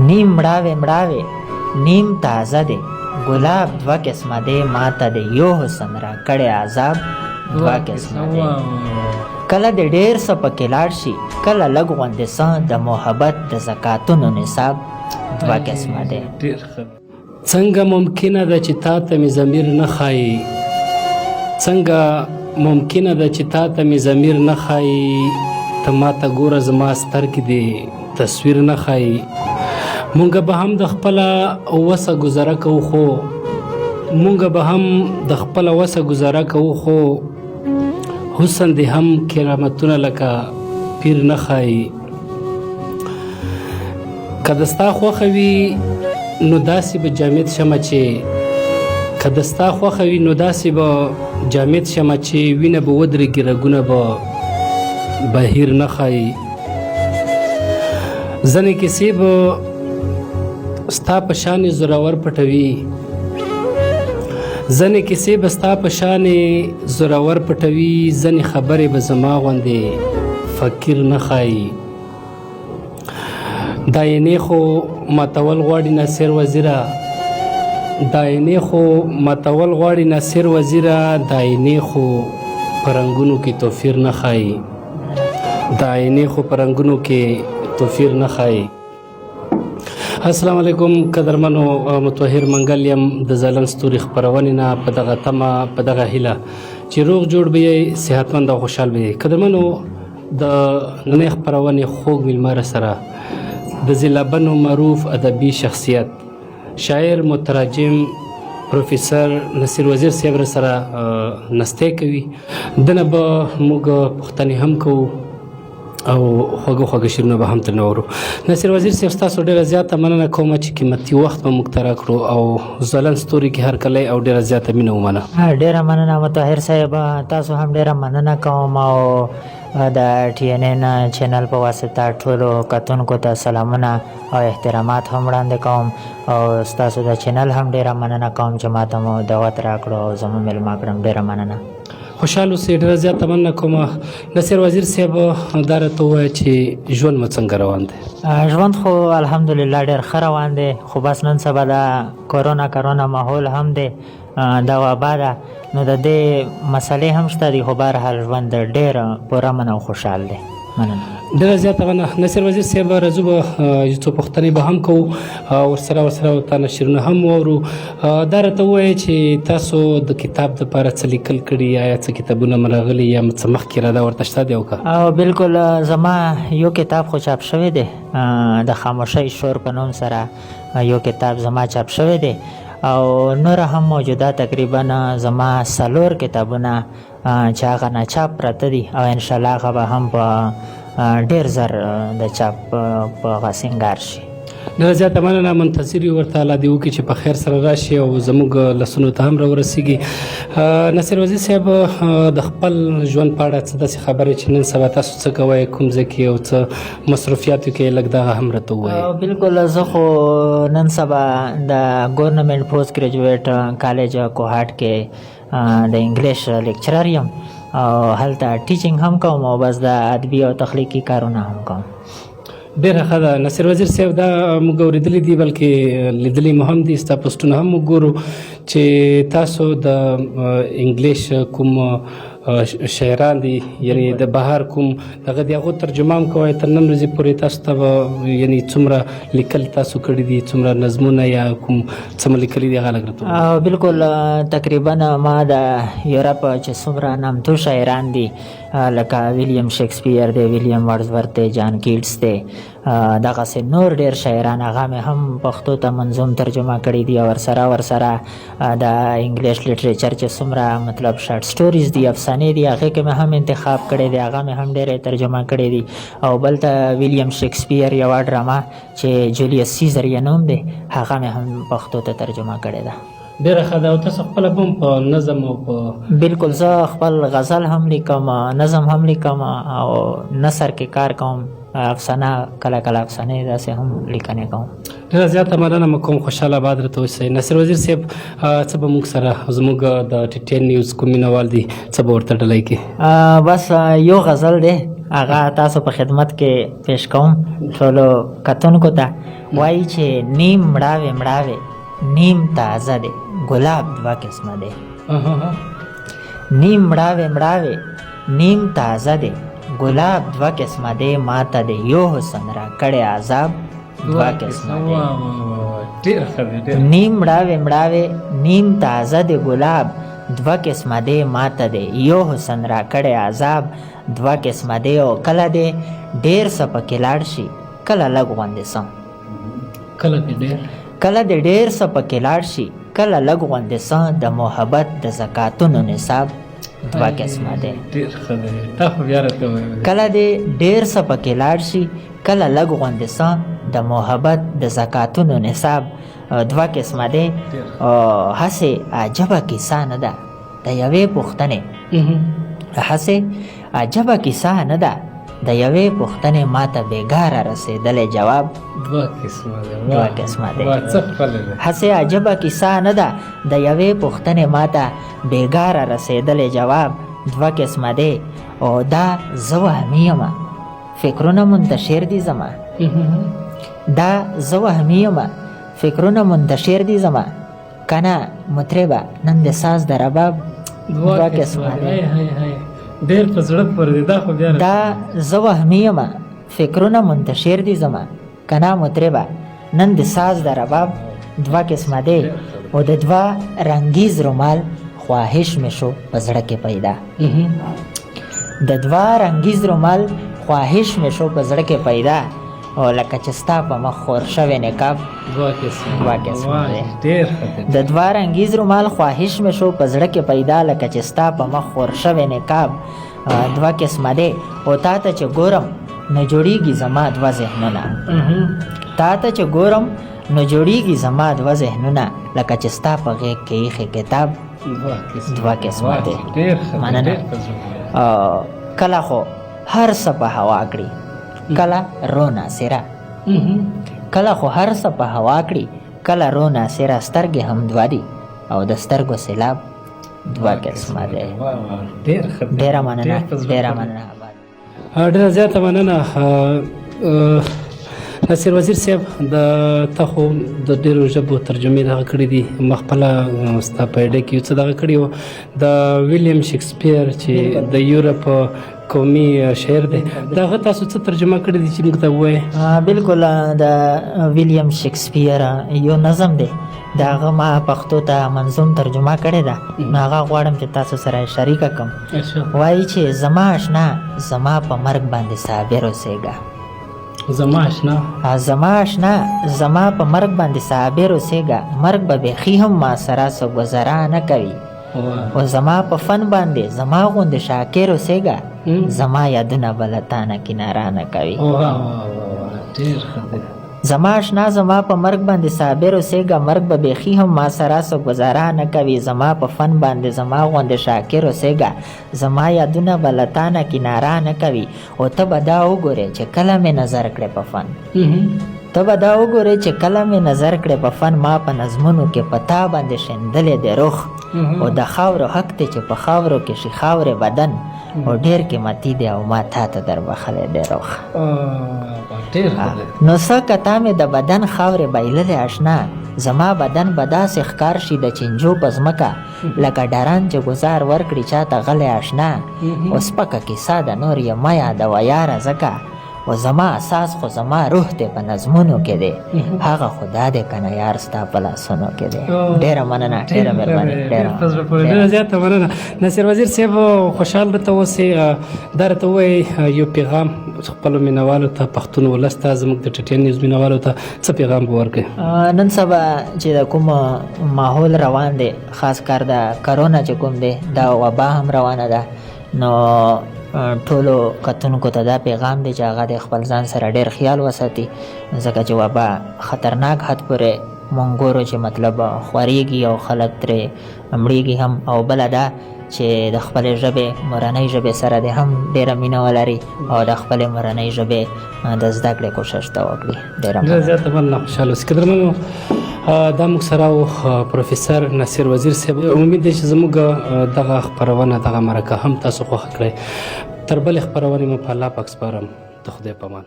نیم مړاوې مړاوې نیم تازه دی، ګلاب دوه قسمه دی، ماته د یو حسن را کړی عذاب دوه قسمه دی. کله د ډېر څه پکې لاړ شي، کله لږ غوندې څه د محبت د زکاتونو نصاب دوه قسمه دی. څنګه ممکنه ده چې تا ته مې ضمیر نه ښایي، څنګه ممکنه ده چې تا ته مې ضمیر نه ښایي، ته ما ته ګوره زما سترګې دې تصویر نه ښایي. مونږ به هم د خپله وسه ګذره کوو، خو مونږ به هم د خپله وسه ګذره کوو، خو حسن دې هم کرامتونه لکه پیر نه ښایي. که د ستا خوښه وي نو داسې به جامد شمه چې که د ستا خوښه وي نو داسې به جامد شمه چې وینه به ودرېږي رګونه به بهیر نه ښایي. ځینې کیسې به ستا په شانې زورور پټوي، ځینې کیسې به ستا په شانې زورور پټوي، ځینې خبرې به زما غوندې فقیر نه ښایي. دا عینې خو ماتول غواړي ناصر وزیره، دا عینې خو ماتول غواړي ناصر وزیره، دا عینې خو په رنګونو کې توفیر نه ښایي، دا عینې خو په رنګونو کې توفیر نه ښایي. السلام علیکم قدرمنو، متوهر منګل یم د ځلان ستوري خپرونې نه په دغه تمه، په دغه هیله چې روغ جوړ به یې، صحتمند او خوشحال به یې. قدرمنو، د نننۍ خپرونې خوږ میلمه سره د زیلابنو معروف ادبي شخصیت شاعر مترجم پروفیسر نصیر وزیر صاحب سره نستی کوي. دنه به موږ پوښتنې هم کوو او خوږه خوږه شعرونه به هم ترنه اورو. نصیر وزیر صاحب، ستاسو ډېره زیاته مننه کوم چې قیمتي وخت به موږ ته راکړو او ځلان ستوري کې هرکلی او ډېره زیاته مینه ومنه. ډېره مننه مطهر صاحب، تاسو هم ډېره مننه کوم او د TNN چینل په واسطه ټولو کتونکو ته سلامونه او احترامات هم وړاندې کوم او ستاسو د چینل هم ډېره مننه کوم چې ما ته مو دعوت راکړو او زما میلمه کړم. ډېره مننه. خوشحال اوسئ. ډېره زیاته مننه کوم. نصیر وزیر صاحب، دا راته ووایه چې ژوند مو څنګه روان دی؟ ژوند خو الحمدلله ډېر ښه روان دی، خو بس نن سبا د کرونا ماحول هم دی، دا وبا ده، نو د دې مسلې هم شته دي، خو بهرحال ژوند ډېر پرامن او خوشحال دی. مننه. ډېره زیاته مننه. نصیر وزیر صاحب، راځو به یو څو پوښتنې به هم کوو، ورسره تا نه شعرونه هم واورو. دا راته ووایه چې تاسو د کتاب دپاره څه لیکل کړي، یا څه کتابونه م راغلي یا څه مخکې را ده ورته شته دی او که؟ بلکل، زما یو کتاب خو چاپ شوی دی، د خاموشۍ شور په نوم سره یو کتاب زما چاپ شوی دی او نور هم موجوده تقریبا زما 4 کتابونه چې هغه ناچاپ پراته دي او انشاءالله هغه به هم په ډېر زر د چاپ په هغه سینګار شي. ډېره زیاته مننه. منتظر یو ورته الله دې وکړي چې په خیر سره راشي او زموږ لاسونو ته هم راورسېږي. نصیر وزیر صاحب، د خپل ژوند په اړه څه داسې خبرې چې نن سبا تاسو څه کوئ، کوم ځای کې او څه مصروفیاتو کې، لږ دغه هم راته ووایئ. بلکل، زه خو نن سبا د ګورنمنټ پوسټ ګریجویټ کالج کوهاټ کې د انګلیش لیکچرر یم او هلته ټیچینګ هم کوم او بس د ادبي او تخلیقي کارونه هم کوم. ډېره ښه ده. نصیر وزیر صاحب، دا موږ اورېدلي دي، بلکې لیدلي مو هم دي، ستا پوسټونه هم موږ ګورو چې تاسو د انګلیش کوم شاعران دي، یعنی د بهر کوم دغه د هغو ترجمه هم کوئ. تر نن ورځې پورې تاسو ته به یعنې څومره لیکل تاسو کړي دي، څومره نظمونه یا کوم څه مو لیکلي دي، هغه لږ راته ووایئ. بلکل، تقریبا ما د یورپ چې څومره نامتو شاعران دي لکه ویلیام شکسپیر دی، ویلیام ورډزورث دی، جان کیټس دی، دغسې نور ډېر شاعران هغه مې هم پښتو ته منظوم ترجمه کړي دي او ورسره د انګلیش لیټریچر چې څومره مطلب شارټ سټوریز دي، افسانې دي، هغې کې مې هم انتخاب کړی دی، هغه مې هم ډېرې ترجمه کړي دي. او بل ته ویلیام شکسپیر یوه ډرامه چې جولیس سیزر یې نوم دی، هغه مې هم پښتو ته ترجمه کړې ده. ډېره ښه ده. او تاسو خپله هم په نظم او په بلکل، زه خپل غزل هم لیکم، نظم هم لیکم او نثر کې کار کوم، افسانه کله افسانې داسې هم لیکنې کوم. ډېره زیاته مننه مو کوم. خوشحاله آباد راته اوسئ. نصیر وزیر صاحب، څه به موږ سره زموږ د TTN نیوز کوم مینهوال دي څه به ورته ډالۍ کړي؟ بس یو غزل دی هغه تاسو په خدمت کې پیش کوم ټولو کتونکو ته. وایي چې نیم مړاوې نیم تازه دی ګلاب دوه قسمه دی. نیم مړاوې نیم تازه دی ګلاب دوه قسمه دی، ماته دی یو حسن را کړی عذاب دوه قسمه دی. نیم مړاوې نیم تازه دی ګلاب دوه قسمه دی، ماته دی یو حسن را کړی عذاب دوه قسمه دی. او کله دی ډېر څه پکې لاړ شي کله لږ غوندې څه، کله دی ډېر څه پکې لاړ شي کله لږ غوندې څه، د محبت د زکاتونو نصاب دوه قسمه دی. کله دی ډېر څه پکې لاړ شي کله لږ غوندې څه، د محبت د زکاتونو نصاب دوه قسمه دی. هسې عجبه کیسه نه ده د یوې پوښتنې، هسې عجبه کیسه نه ده د یوې پوښتنې، ماته بېګاره رسېدلی جواب دوه قسمه دی. هسې عجبه کیسه نه ده د یوې پوښتنې، ماته بېګاره رسېدلی جواب دوه قسمه دی. او دا زه وهمي یم فکرونه منتشر دي زما، دا زه وهمي یم فکرونه منتشر دي زما، کنه مطربه نن د ساز د رباب دوه قسمه دی. ډېر په زړه پورې دی دا خو بیا دا زه وهمي یم فکرونه منتشر دي زما، کنه مطربه نن د ساز د رباب دوه قسمه دی. او د دوه رنګیز رومال خواهش مې شو په زړه کې پیدا، د دوه رنګیز رومال خواهش مې شو په زړه کې پیدا. او لکه چې ستا په مخ خور شوی نقاب دوه قسمه دی. د دوه رنګیز رومال خواهش مې شو په زړه کې پیدا، لکه چې ستا په مخ خور شوی نقاب دوه قسمه دی. او تا ته چې ګورم نو جوړیږي زما دوه ذهنونه، تا ته چې ګورم نو جوړیږي زما دوه ذهنونه، لکه چې ستا په غېږ کې ایښی کتاب دوه قسمه دی. مننه. کله خو هر څه په هوا کړي کله رو ناصره، کله خو هر څه په هوا کړي کله رو ناصره، سترګې هم دوه دي او د سترګو سیلاب دوه قسمه دی. ډېره مننه، ډېره مننه. ډېره زیاته مننه نصیر وزیر صاحب. ته خو د ډېرو ژبو ترجمې دغه کړي دي، ما خپله ستا په ایډه کې یو څه دغه کړي وو. د ویلیام شکسپیر چې د یورپ قومي شاعر دی، د هغه تاسو څه ترجمه کړي دي چې موږ ته ووایې؟ بلکل د ویلیام شکسپیر یو نظم دی، د هغه ما پښتو ته منظوم ترجمه کړې ده، نو هغه غواړم چې تاسو سره شریکه کړم. وایي چې زما اشنا زما په مرګ باندې صابر اوسېږه، زما اشنا زما په مرګ باندې صابر اوسېږه، مرګ به بیخي هم ما سره څه ګذرا نه کوي. او زما په فن باندې زما غوندې شاکر اوسېږه، زما یادونه به له تا نه کناره نه کوي. زما اشنا زما په مرګ باندې صابر اوسېږه، مرګ به بیخي هم ما سره څه ګذرا نه کوي. زما په فن باندې زما غوندې شاکر اوسېږه، زما یادونه به له تا نه کناره نه کوي. او ته به دا وګورې چې کله مې نظر کړې په فن، ته به دا وګورې چې کله مې نظر کړې په فن، ما په نظمونو کې په تا باندې شیندلې د روح. او د خاورو حق دی چې په خاورو کې شي خاورې بدن، او ډېر قیمتي دی او ما تا ته در بخلی دی روح. نو څه کتا مې د بدن خاورې بایللې اشنا، زما بدن به داسې ښکار شي د چینجو په ځمکه، لکه ډران چې ګزار ورکړي چا ته غلی اشنا. او سپکه کیسه د نور یې مه یادوه یاره ځکه، و زما اساس خو زما روح دی په نظمونو کې دی، هغه خو دا دی که نه یار ستا په لاسونو کې دی. ډېره مننه، ډېره مهرباني. ډېره زیاته مننه نصیر وزیر صاحب. خوشحال راته اوسې، دا راته ووایئ یو پیغام خپلو مینهوالو ته، پښتون ولس ته، زموږ د ټي ټي این نیوز مینهوالو ته څه پیغام به ورکړئ؟ نن سبا چې د کوم ماحول روان دی، خاص کار د کرونا چې کوم دی، دا وبا هم روانه ده، نو ټولو کتونکو ته دا پیغام دی چې هغه د خپل ځان سره ډېر خیال وساتي، ځکه چې وبا خطرناک حد پورې مونږ ګورو چې مطلب خورېږي او خلک ترې مړېږي هم. او بله دا چې د خپلې ژبې مورنۍ ژبې سره د هم ډېره مینه ولري او د خپلې مورنۍ ژبې د زده کړې کوشش ته وکړي. ډېره زیاته مننه. خوشحاله اوسئ. قدرمنو، دا موږ سره و پروفیسر نصیر وزیر صاحب. امید دی چې زموږ دغه خپرونه، دغه مرکه هم تاسو خوښه کړئ. تر بلې خپرونې مو په الله پاک سپارم. د خدای په امان.